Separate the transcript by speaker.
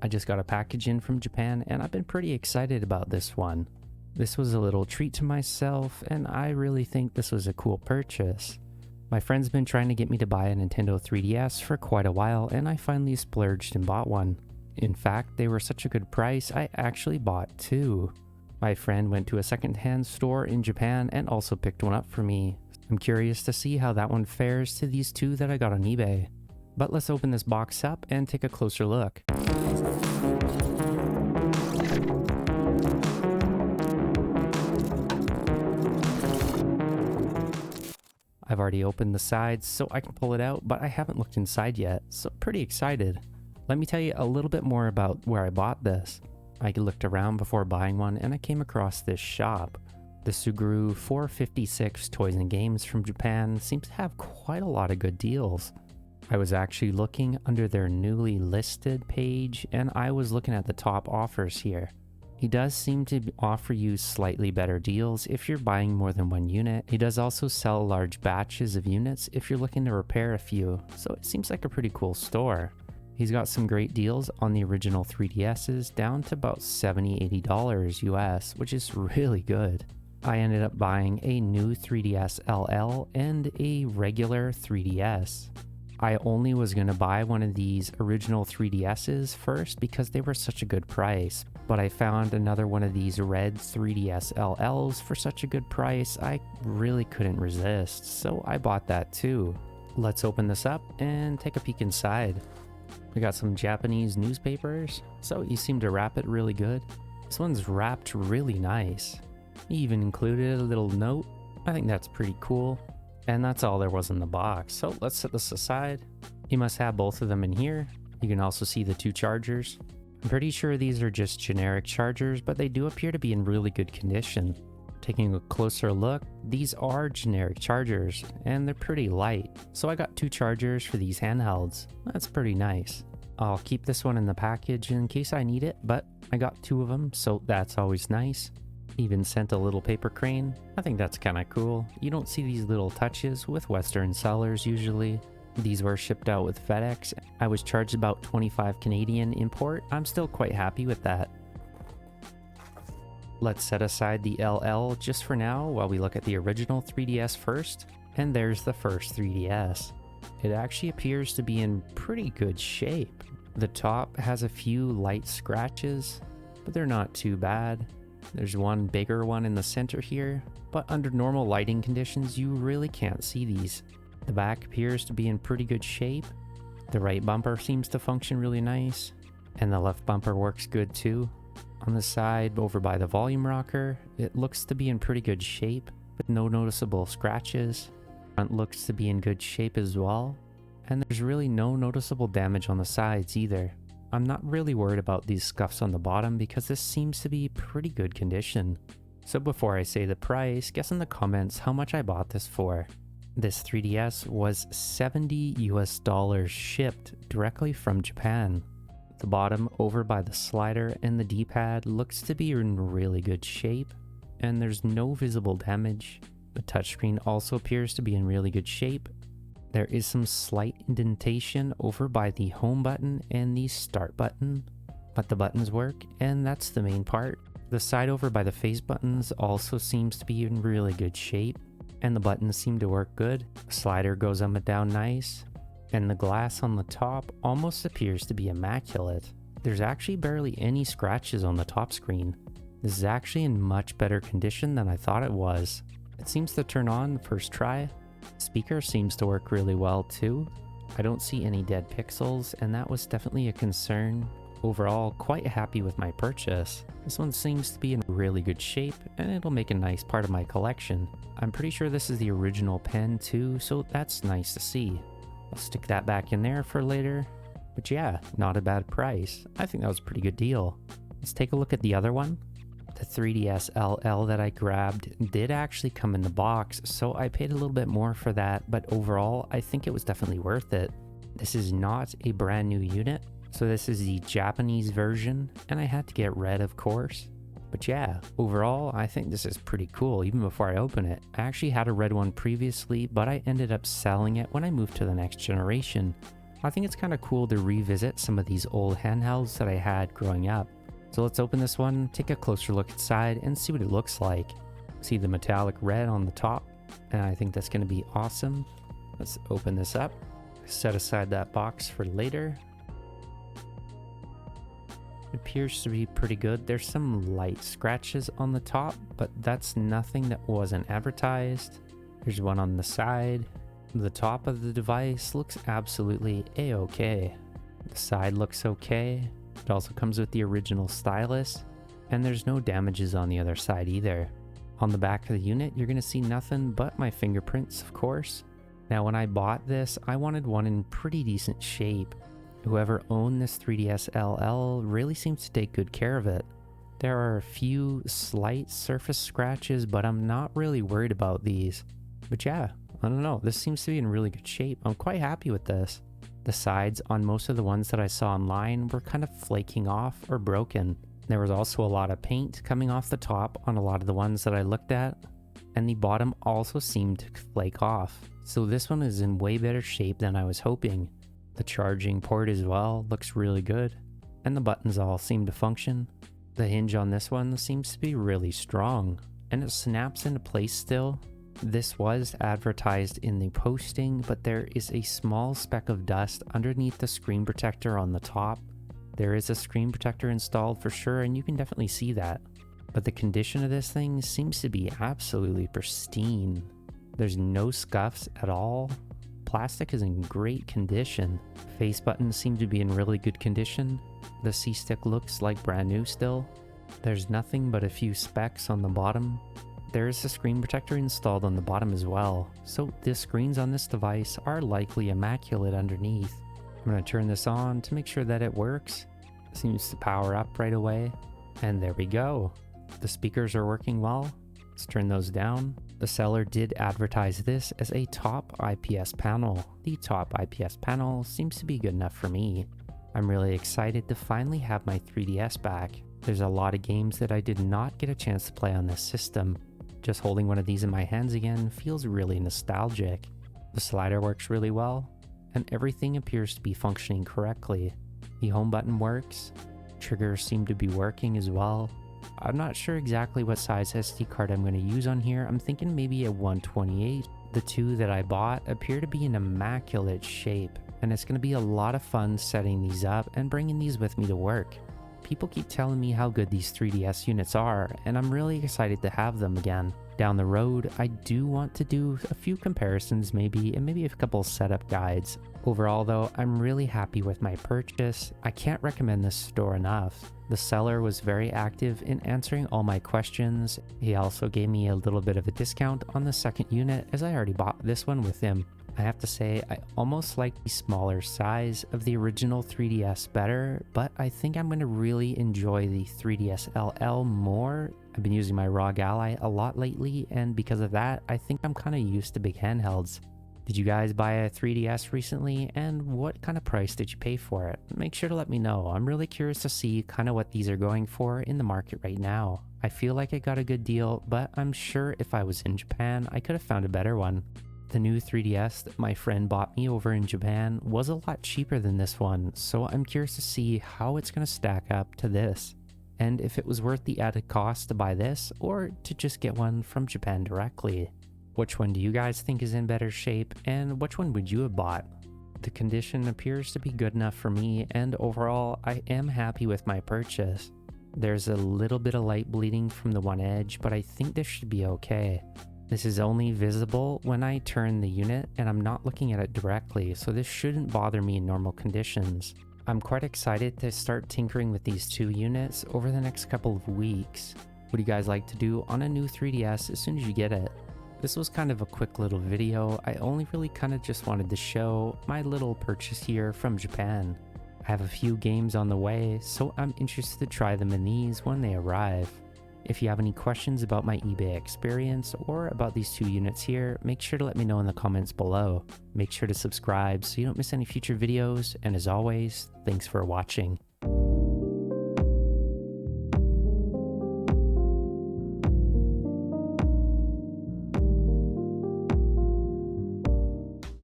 Speaker 1: I just got a package in from Japan and I've been pretty excited about this one. This was a little treat to myself and I really think this was a cool purchase. My friend's been trying to get me to buy a Nintendo 3DS for quite a while and I finally splurged and bought one. In fact, they were such a good price, I actually bought two. My friend went to a secondhand store in Japan and also picked one up for me. I'm curious to see how that one fares to these two that I got on eBay. But let's open this box up and take a closer look. I've already opened the sides so I can pull it out, but I haven't looked inside yet, so pretty excited. Let me tell you a little bit more about where I bought this. I looked around before buying one and I came across this shop. The Suguru 456 Toys and Games from Japan seems to have quite a lot of good deals. I was actually looking under their newly listed page and I was looking at the top offers here. He does seem to offer you slightly better deals if you're buying more than one unit. He does also sell large batches of units if you're looking to repair a few, so it seems like a pretty cool store. He's got some great deals on the original 3DSs down to about $70-$80 US, which is really good. I ended up buying a new 3DS LL and a regular 3DS. I only was going to buy one of these original 3DSs first because they were such a good price, but I found another one of these red 3DS LLs for such a good price I really couldn't resist, so I bought that too. Let's open this up and take a peek inside. We got some Japanese newspapers, so he seemed to wrap it really good. This one's wrapped really nice. He even included a little note. I think that's pretty cool. And that's all there was in the box, so let's set this aside. You must have both of them in here. You can also see the two chargers. I'm pretty sure these are just generic chargers, but they do appear to be in really good condition. Taking a closer look, these are generic chargers, and they're pretty light. So I got two chargers for these handhelds. That's pretty nice. I'll keep this one in the package in case I need it, but I got two of them, so that's always nice. Even sent a little paper crane. I think that's kind of cool. You don't see these little touches with Western sellers usually. These were shipped out with FedEx. I was charged about 25 Canadian import. I'm still quite happy with that. Let's set aside the LL just for now while we look at the original 3DS first. And there's the first 3DS. It actually appears to be in pretty good shape. The top has a few light scratches, but they're not too bad. There's one bigger one in the center here, but under normal lighting conditions you really can't see these. The back appears to be in pretty good shape. The right bumper seems to function really nice, and the left bumper works good too. On the side over by the volume rocker, it looks to be in pretty good shape, with no noticeable scratches. Front looks to be in good shape as well, and there's really no noticeable damage on the sides either. I'm not really worried about these scuffs on the bottom because this seems to be pretty good condition. So before I say the price, guess in the comments how much I bought this for. This 3DS was $70 US shipped directly from Japan. The bottom over by the slider and the D-pad looks to be in really good shape, and there's no visible damage. The touchscreen also appears to be in really good shape. There is some slight indentation over by the home button and the start button, but the buttons work, and that's the main part. The side over by the face buttons also seems to be in really good shape, and the buttons seem to work good. The slider goes up and down nice, and the glass on the top almost appears to be immaculate. There's actually barely any scratches on the top screen. This is actually in much better condition than I thought it was. It seems to turn on first try. Speaker seems to work really well too. I don't see any dead pixels, and that was definitely a concern. Overall, quite happy with my purchase. This one seems to be in really good shape, and it'll make a nice part of my collection. I'm pretty sure this is the original pen too, so that's nice to see. I'll stick that back in there for later. But yeah, not a bad price. I think that was a pretty good deal. Let's take a look at the other one. The 3DS LL that I grabbed did actually come in the box, so I paid a little bit more for that, but overall, I think it was definitely worth it. This is not a brand new unit, so this is the Japanese version, and I had to get red, of course. But yeah, overall, I think this is pretty cool, even before I open it. I actually had a red one previously, but I ended up selling it when I moved to the next generation. I think it's kind of cool to revisit some of these old handhelds that I had growing up. So let's open this one, take a closer look inside, and see what it looks like. See the metallic red on the top, and I think that's going to be awesome. Let's open this up, set aside that box for later. It appears to be pretty good. There's some light scratches on the top, but that's nothing that wasn't advertised. There's one on the side. The top of the device looks absolutely a-okay. The side looks okay. It also comes with the original stylus, and there's no damages on the other side either. On the back of the unit, you're going to see nothing but my fingerprints, of course. Now, when I bought this, I wanted one in pretty decent shape. Whoever owned this 3DS LL really seems to take good care of it. There are a few slight surface scratches, but I'm not really worried about these. But yeah, I don't know, this seems to be in really good shape. I'm quite happy with this. The sides on most of the ones that I saw online were kind of flaking off or broken. There was also a lot of paint coming off the top on a lot of the ones that I looked at, and the bottom also seemed to flake off. So this one is in way better shape than I was hoping. The charging port as well looks really good, and the buttons all seem to function. The hinge on this one seems to be really strong, and it snaps into place still. This was advertised in the posting, but there is a small speck of dust underneath the screen protector on the top. There is a screen protector installed for sure, and you can definitely see that. But the condition of this thing seems to be absolutely pristine. There's no scuffs at all. Plastic is in great condition. Face buttons seem to be in really good condition. The C-stick looks like brand new still. There's nothing but a few specks on the bottom. There is a screen protector installed on the bottom as well, so the screens on this device are likely immaculate underneath. I'm going to turn this on to make sure that it works. It seems to power up right away, and there we go. The speakers are working well. Let's turn those down. The seller did advertise this as a top IPS panel. The top IPS panel seems to be good enough for me. I'm really excited to finally have my 3DS back. There's a lot of games that I did not get a chance to play on this system. Just holding one of these in my hands again feels really nostalgic. The slider works really well, and everything appears to be functioning correctly. The home button works, triggers seem to be working as well. I'm not sure exactly what size SD card I'm going to use on here. I'm thinking maybe a 128. The two that I bought appear to be in immaculate shape, and it's going to be a lot of fun setting these up and bringing these with me to work. People keep telling me how good these 3DS units are, and I'm really excited to have them again. Down the road, I do want to do a few comparisons and maybe a couple setup guides. Overall though, I'm really happy with my purchase. I can't recommend this store enough. The seller was very active in answering all my questions. He also gave me a little bit of a discount on the second unit as I already bought this one with him. I have to say, I almost like the smaller size of the original 3DS better, but I think I'm going to really enjoy the 3DS LL more. I've been using my ROG Ally a lot lately, and because of that, I think I'm kind of used to big handhelds. Did you guys buy a 3DS recently, and what kind of price did you pay for it? Make sure to let me know. I'm really curious to see kind of what these are going for in the market right now. I feel like I got a good deal, but I'm sure if I was in Japan, I could have found a better one. The new 3DS that my friend bought me over in Japan was a lot cheaper than this one, so I'm curious to see how it's going to stack up to this, and if it was worth the added cost to buy this or to just get one from Japan directly. Which one do you guys think is in better shape, and which one would you have bought? The condition appears to be good enough for me, and overall I am happy with my purchase. There's a little bit of light bleeding from the one edge, but I think this should be okay. This is only visible when I turn the unit and I'm not looking at it directly, so this shouldn't bother me in normal conditions. I'm quite excited to start tinkering with these two units over the next couple of weeks. What do you guys like to do on a new 3DS as soon as you get it? This was kind of a quick little video. I only really kind of just wanted to show my little purchase here from Japan. I have a few games on the way, so I'm interested to try them in these when they arrive. If you have any questions about my eBay experience or about these two units here, make sure to let me know in the comments below. Make sure to subscribe so you don't miss any future videos, and as always, thanks for watching.